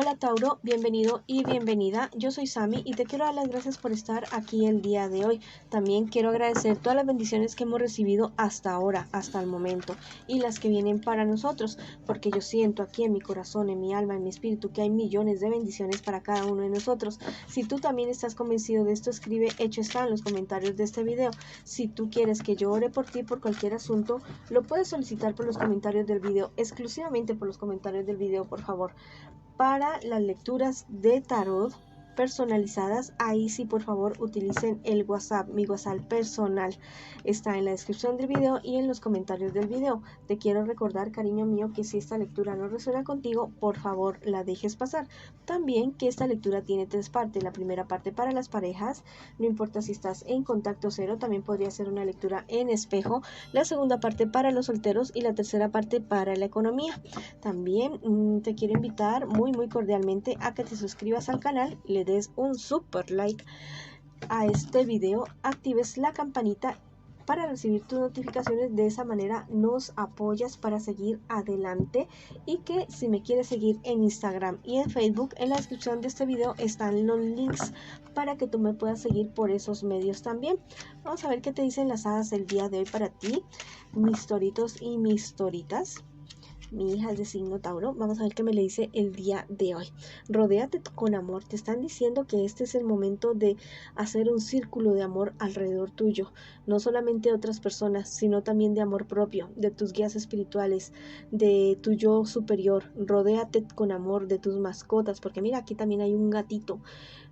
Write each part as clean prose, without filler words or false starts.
Hola Tauro, bienvenido y bienvenida. Yo soy Sami y te quiero dar las gracias por estar aquí el día de hoy. También quiero agradecer todas las bendiciones que hemos recibido hasta ahora, hasta el momento, y las que vienen para nosotros, porque yo siento aquí en mi corazón, en mi alma, en mi espíritu, que hay millones de bendiciones para cada uno de nosotros. Si tú también estás convencido de esto, escribe hecho está en los comentarios de este video. Si tú quieres que yo ore por ti por cualquier asunto, lo puedes solicitar por los comentarios del video, exclusivamente por los comentarios del video, por favor. Para las lecturas de tarot personalizadas, ahí sí por favor utilicen el WhatsApp, mi WhatsApp personal está en la descripción del video y en los comentarios del video. Te quiero recordar, cariño mío, que si esta lectura no resuena contigo, por favor la dejes pasar. También que esta lectura tiene tres partes: la primera parte para las parejas, no importa si estás en contacto cero, también podría ser una lectura en espejo; la segunda parte para los solteros y la tercera parte para la economía. También te quiero invitar muy cordialmente a que te suscribas al canal, le des un super like a este video, actives la campanita para recibir tus notificaciones. De esa manera nos apoyas para seguir adelante. Y que si me quieres seguir en Instagram y en Facebook, en la descripción de este video están los links para que tú me puedas seguir por esos medios también. Vamos a ver qué te dicen las hadas el día de hoy para ti, mis toritos y mis toritas. Mi hija es de signo Tauro. Vamos a ver qué me le dice el día de hoy. Rodéate con amor. Te están diciendo que este es el momento de hacer un círculo de amor alrededor tuyo. No solamente de otras personas, sino también de amor propio, de tus guías espirituales, de tu yo superior. Rodéate con amor de tus mascotas, porque mira, aquí también hay un gatito,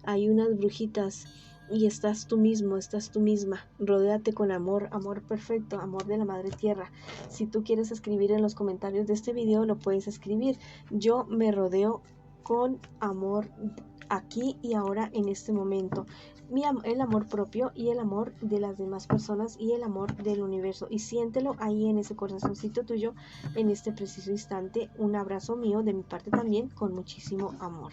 hay unas brujitas. Y estás tú mismo, estás tú misma. Rodéate con amor, amor perfecto, amor de la madre tierra. Si tú quieres escribir en los comentarios de este video, lo puedes escribir. Yo me rodeo con amor aquí y ahora, en este momento. El amor propio y el amor de las demás personas y el amor del universo. Y siéntelo ahí en ese corazoncito tuyo, en este preciso instante. Un abrazo mío de mi parte también, con muchísimo amor.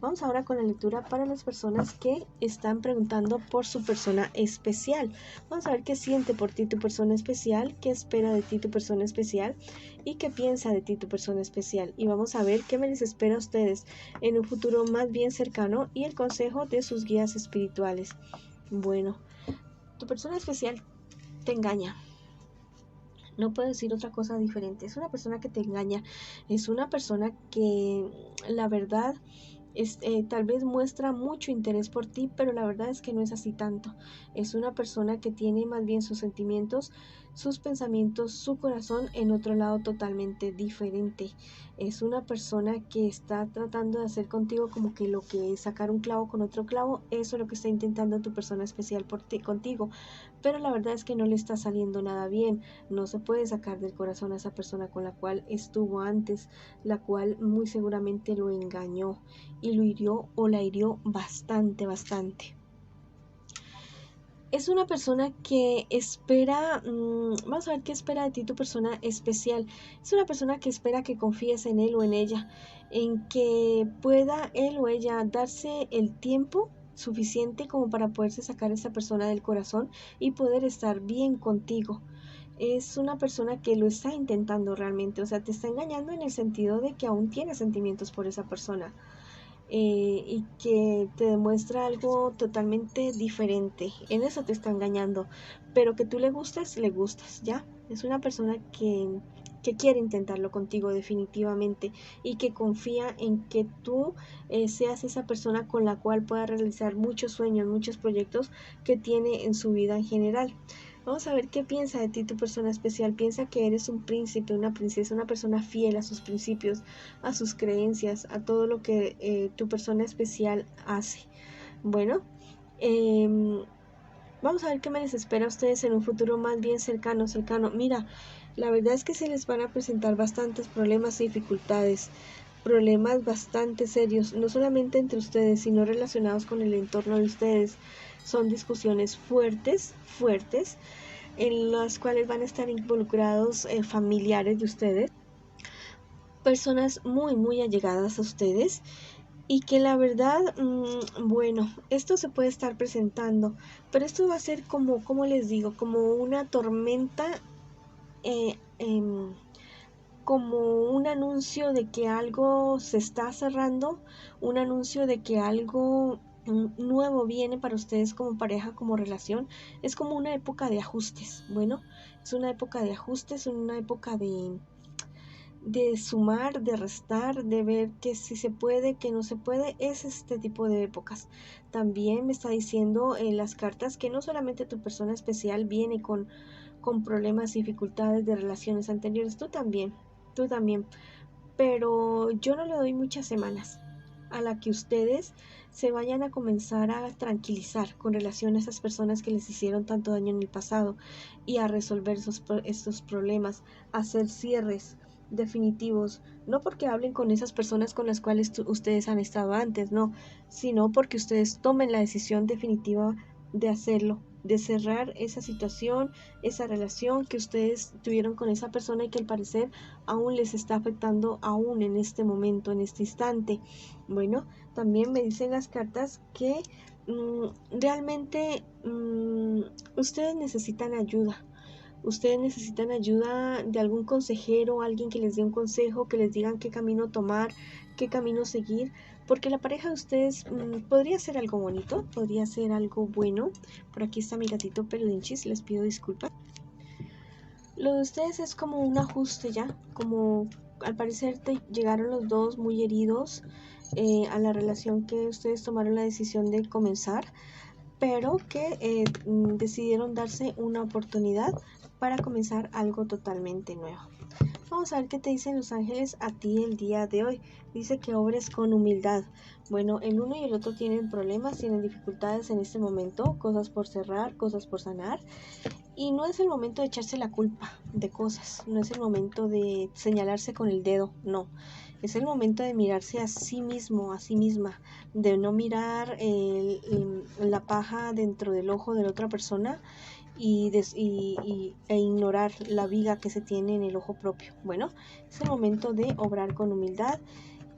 Vamos ahora con la lectura para las personas que están preguntando por su persona especial. Vamos a ver qué siente por ti tu persona especial, qué espera de ti tu persona especial y qué piensa de ti tu persona especial. Y vamos a ver qué me les espera a ustedes en un futuro más bien cercano y el consejo de sus guías espirituales. Bueno, tu persona especial te engaña. No puedo decir otra cosa diferente. Es una persona que te engaña. Es una persona que, la verdad, tal vez muestra mucho interés por ti, pero la verdad es que no es así tanto. Es una persona que tiene más bien sus sentimientos, sus pensamientos, su corazón en otro lado totalmente diferente. Es una persona que está tratando de hacer contigo como que lo que es sacar un clavo con otro clavo. Eso es lo que está intentando tu persona especial por ti, contigo, pero la verdad es que no le está saliendo nada bien. No se puede sacar del corazón a esa persona con la cual estuvo antes, la cual muy seguramente lo engañó y lo hirió o la hirió bastante. Es una persona que espera, vamos a ver qué espera de ti tu persona especial. Es una persona que espera que confíes en él o en ella, en que pueda él o ella darse el tiempo suficiente como para poderse sacar a esa persona del corazón y poder estar bien contigo. Es una persona que lo está intentando realmente, o sea, te está engañando en el sentido de que aún tiene sentimientos por esa persona. Y que te demuestra algo totalmente diferente. En eso te está engañando, pero que tú le gustas, ¿ya? Es una persona que quiere intentarlo contigo definitivamente y que confía en que tú seas esa persona con la cual pueda realizar muchos sueños, muchos proyectos que tiene en su vida en general. Vamos a ver qué piensa de ti tu persona especial. Piensa que eres un príncipe, una princesa, una persona fiel a sus principios, a sus creencias, a todo lo que tu persona especial hace. Bueno, vamos a ver qué me les espera a ustedes en un futuro más bien cercano. Mira, la verdad es que se les van a presentar bastantes problemas y dificultades, problemas bastante serios, no solamente entre ustedes, sino relacionados con el entorno de ustedes. Son discusiones fuertes, en las cuales van a estar involucrados familiares de ustedes, personas muy allegadas a ustedes, y que la verdad, bueno, esto se puede estar presentando, pero esto va a ser como les digo, como una tormenta, como un anuncio de que algo se está cerrando, un anuncio de que algo nuevo viene para ustedes como pareja, como relación. Es como una época de ajustes. Bueno, es una época de ajustes, una época de sumar, de restar, de ver que si se puede, que no se puede. Es este tipo de épocas. También me está diciendo en las cartas que no solamente tu persona especial viene con problemas y dificultades de relaciones anteriores, tú también, pero yo no le doy muchas semanas a la que ustedes se vayan a comenzar a tranquilizar con relación a esas personas que les hicieron tanto daño en el pasado y a resolver estos problemas, a hacer cierres definitivos, no porque hablen con esas personas con las cuales ustedes han estado antes, no, sino porque ustedes tomen la decisión definitiva de hacerlo, de cerrar esa situación, esa relación que ustedes tuvieron con esa persona y que al parecer aún les está afectando aún en este momento, en este instante. Bueno, también me dicen las cartas que realmente ustedes necesitan ayuda. Ustedes necesitan ayuda de algún consejero, alguien que les dé un consejo, que les digan qué camino tomar, qué camino seguir, porque la pareja de ustedes podría ser algo bonito, podría ser algo bueno. Por aquí está mi gatito peludinchis, les pido disculpas. Lo de ustedes es como un ajuste ya, como al parecer llegaron los dos muy heridos a la relación que ustedes tomaron la decisión de comenzar, pero que decidieron darse una oportunidad para comenzar algo totalmente nuevo. Vamos a ver qué te dicen los ángeles a ti el día de hoy. Dice que obres con humildad. Bueno, el uno y el otro tienen problemas, tienen dificultades en este momento, cosas por cerrar, cosas por sanar. Y no es el momento de echarse la culpa de cosas, no es el momento de señalarse con el dedo, no. Es el momento de mirarse a sí mismo, a sí misma, de no mirar la paja dentro del ojo de la otra persona e ignorar la viga que se tiene en el ojo propio. Bueno, es el momento de obrar con humildad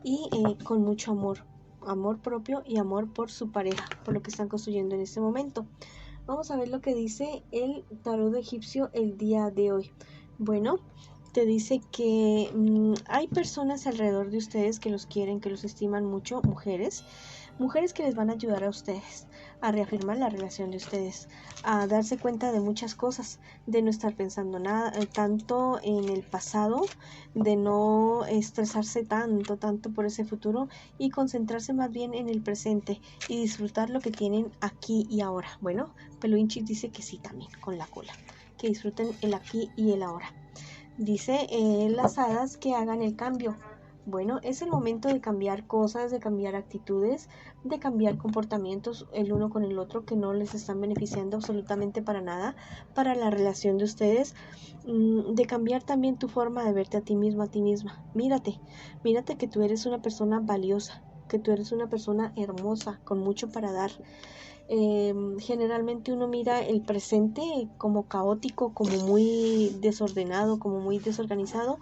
y con mucho amor, amor propio y amor por su pareja, por lo que están construyendo en este momento. Vamos a ver lo que dice el tarot egipcio el día de hoy. Bueno, te dice que hay personas alrededor de ustedes que los quieren, que los estiman mucho, mujeres que les van a ayudar a ustedes a reafirmar la relación de ustedes, a darse cuenta de muchas cosas, de no estar pensando nada tanto en el pasado, de no estresarse tanto por ese futuro y concentrarse más bien en el presente y disfrutar lo que tienen aquí y ahora. Bueno, Peluinchi dice que sí también con la cola, que disfruten el aquí y el ahora. Dice las hadas que hagan el cambio. Bueno, es el momento de cambiar cosas, de cambiar actitudes, de cambiar comportamientos el uno con el otro que no les están beneficiando absolutamente para nada, para la relación de ustedes, de cambiar también tu forma de verte a ti mismo, a ti misma. Mírate que tú eres una persona valiosa, que tú eres una persona hermosa, con mucho para dar. Generalmente uno mira el presente como caótico, como muy desordenado, como muy desorganizado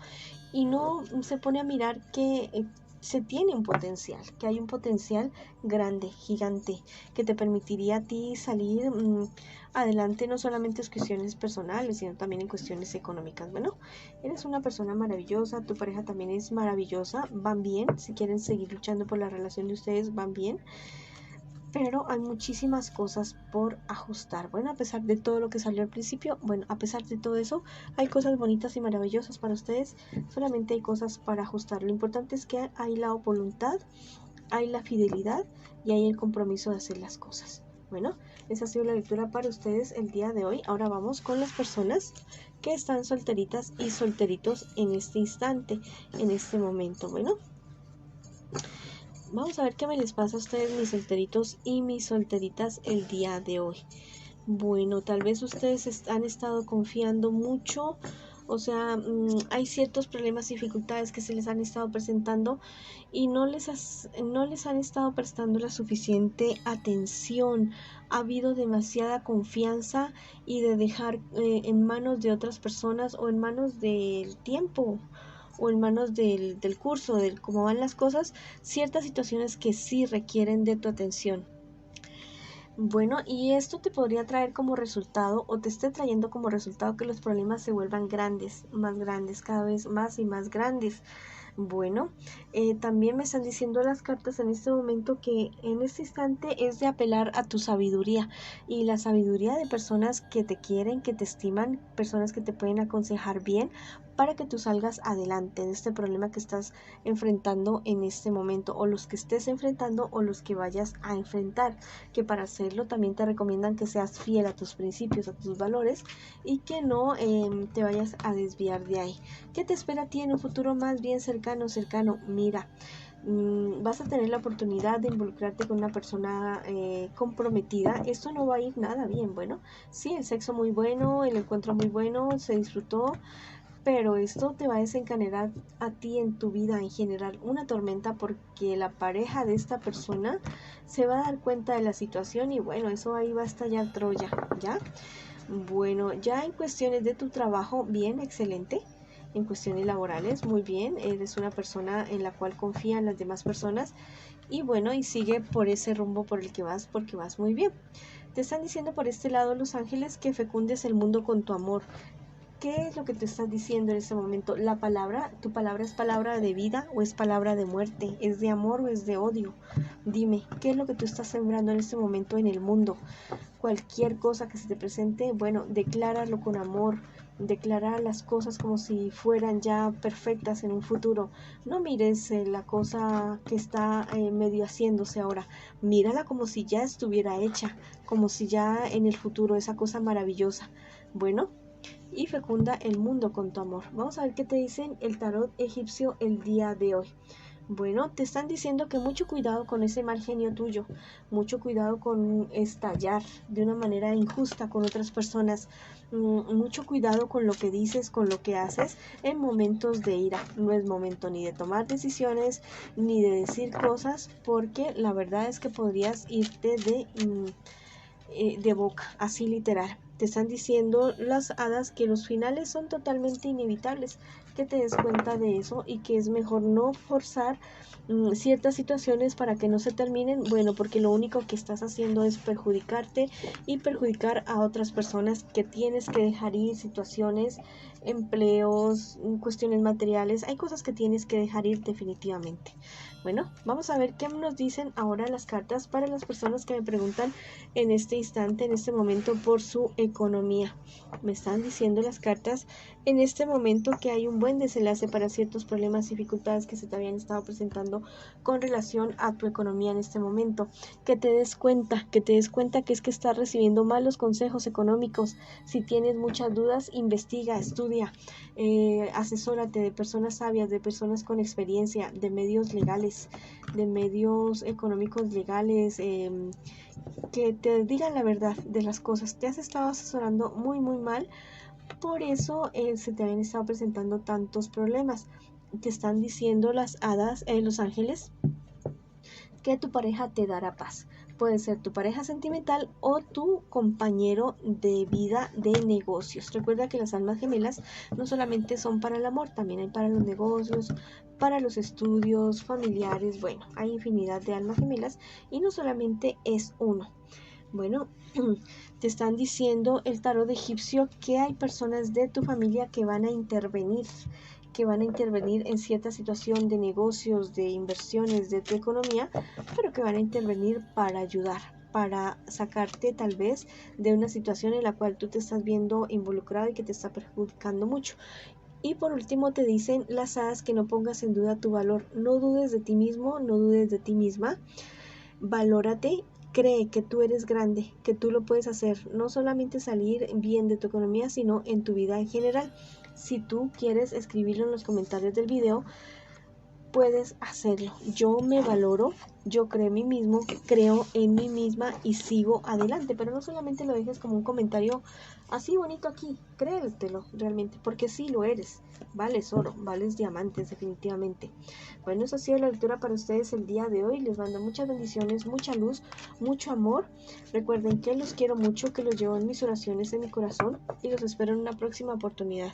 y no se pone a mirar que se tiene un potencial, que hay un potencial grande, gigante, que te permitiría a ti salir adelante no solamente en cuestiones personales, sino también en cuestiones económicas. Bueno, eres una persona maravillosa, tu pareja también es maravillosa, van bien, si quieren seguir luchando por la relación de ustedes, van bien. Pero hay muchísimas cosas por ajustar. Bueno, a pesar de todo lo que salió al principio, bueno, a pesar de todo eso, hay cosas bonitas y maravillosas para ustedes. Solamente hay cosas para ajustar. Lo importante es que hay la voluntad, hay la fidelidad y hay el compromiso de hacer las cosas. Bueno, esa ha sido la lectura para ustedes el día de hoy. Ahora vamos con las personas que están solteritas y solteritos en este instante, en este momento. Bueno, vamos a ver qué me les pasa a ustedes, mis solteritos y mis solteritas, el día de hoy. Bueno, tal vez ustedes han estado confiando mucho, o sea, hay ciertos problemas y dificultades que se les han estado presentando y no les han estado prestando la suficiente atención. Ha habido demasiada confianza y de dejar en manos de otras personas o en manos del tiempo o en manos del curso, de cómo van las cosas, ciertas situaciones que sí requieren de tu atención. Bueno, y esto te podría traer como resultado o te esté trayendo como resultado que los problemas se vuelvan grandes, más grandes, cada vez más y más grandes. Bueno, también me están diciendo las cartas en este momento que en este instante es de apelar a tu sabiduría y la sabiduría de personas que te quieren, que te estiman, personas que te pueden aconsejar bien para que tú salgas adelante de este problema que estás enfrentando en este momento o los que estés enfrentando o los que vayas a enfrentar, que para hacerlo también te recomiendan que seas fiel a tus principios, a tus valores y que no te vayas a desviar de ahí. ¿Qué te espera a ti en un futuro más bien cercano? Mira, vas a tener la oportunidad de involucrarte con una persona comprometida. Esto no va a ir nada bien. Bueno, sí, el sexo muy bueno, el encuentro muy bueno, se disfrutó, pero esto te va a desencadenar a ti en tu vida en general una tormenta porque la pareja de esta persona se va a dar cuenta de la situación y bueno, eso ahí va a estallar Troya, ¿ya? Bueno, ya en cuestiones de tu trabajo, bien, excelente. En cuestiones laborales, muy bien. Eres una persona en la cual confían las demás personas y bueno, y sigue por ese rumbo por el que vas porque vas muy bien. Te están diciendo por este lado los ángeles que fecundes el mundo con tu amor. ¿Qué es lo que te estás diciendo en este momento? La palabra, tu palabra es palabra de vida o es palabra de muerte, es de amor o es de odio. Dime, ¿qué es lo que tú estás sembrando en este momento en el mundo? Cualquier cosa que se te presente, bueno, decláralo con amor, declarar las cosas como si fueran ya perfectas en un futuro. No mires la cosa que está medio haciéndose ahora, mírala como si ya estuviera hecha, como si ya en el futuro esa cosa maravillosa. Bueno, y fecunda el mundo con tu amor. Vamos a ver qué te dicen el tarot egipcio el día de hoy. Bueno, te están diciendo que mucho cuidado con ese mal genio tuyo, mucho cuidado con estallar de una manera injusta con otras personas, mucho cuidado con lo que dices, con lo que haces en momentos de ira. No es momento ni de tomar decisiones ni de decir cosas porque la verdad es que podrías irte de boca, así literal. Te están diciendo las hadas que los finales son totalmente inevitables, que te des cuenta de eso y que es mejor no forzar ciertas situaciones para que no se terminen, bueno, porque lo único que estás haciendo es perjudicarte y perjudicar a otras personas que tienes que dejar ir, situaciones, empleos, cuestiones materiales, hay cosas que tienes que dejar ir definitivamente. Bueno, vamos a ver qué nos dicen ahora las cartas para las personas que me preguntan en este instante, en este momento, por su economía. Me están diciendo las cartas en este momento que hay un buen desenlace para ciertos problemas y dificultades que se te habían estado presentando con relación a tu economía en este momento. Que te des cuenta que es que estás recibiendo malos consejos económicos. Si tienes muchas dudas, investiga, estudia, asesórate de personas sabias, de personas con experiencia, de medios legales, de medios económicos legales, que te digan la verdad de las cosas. Te has estado asesorando muy mal, por eso se te habían estado presentando tantos problemas. Te están diciendo las hadas, los ángeles, que tu pareja te dará paz. Puede ser tu pareja sentimental o tu compañero de vida de negocios. Recuerda que las almas gemelas no solamente son para el amor, también hay para los negocios, para los estudios familiares. Bueno, hay infinidad de almas gemelas y no solamente es uno. Bueno, te están diciendo el tarot egipcio que hay personas de tu familia que van a intervenir en cierta situación de negocios, de inversiones, de tu economía, pero que van a intervenir para ayudar, para sacarte tal vez de una situación en la cual tú te estás viendo involucrado y que te está perjudicando mucho. Y por último te dicen las hadas que no pongas en duda tu valor, no dudes de ti mismo, no dudes de ti misma, valórate. Cree que tú eres grande, que tú lo puedes hacer, no solamente salir bien de tu economía, sino en tu vida en general. Si tú quieres escribirlo en los comentarios del video, puedes hacerlo. Yo me valoro, yo creo en mí mismo, creo en mí misma y sigo adelante, pero no solamente lo dejes como un comentario así bonito aquí, créetelo realmente, porque sí lo eres, vales oro, vales diamantes definitivamente. Bueno, eso ha sido la lectura para ustedes el día de hoy, les mando muchas bendiciones, mucha luz, mucho amor. Recuerden que los quiero mucho, que los llevo en mis oraciones, en mi corazón y los espero en una próxima oportunidad.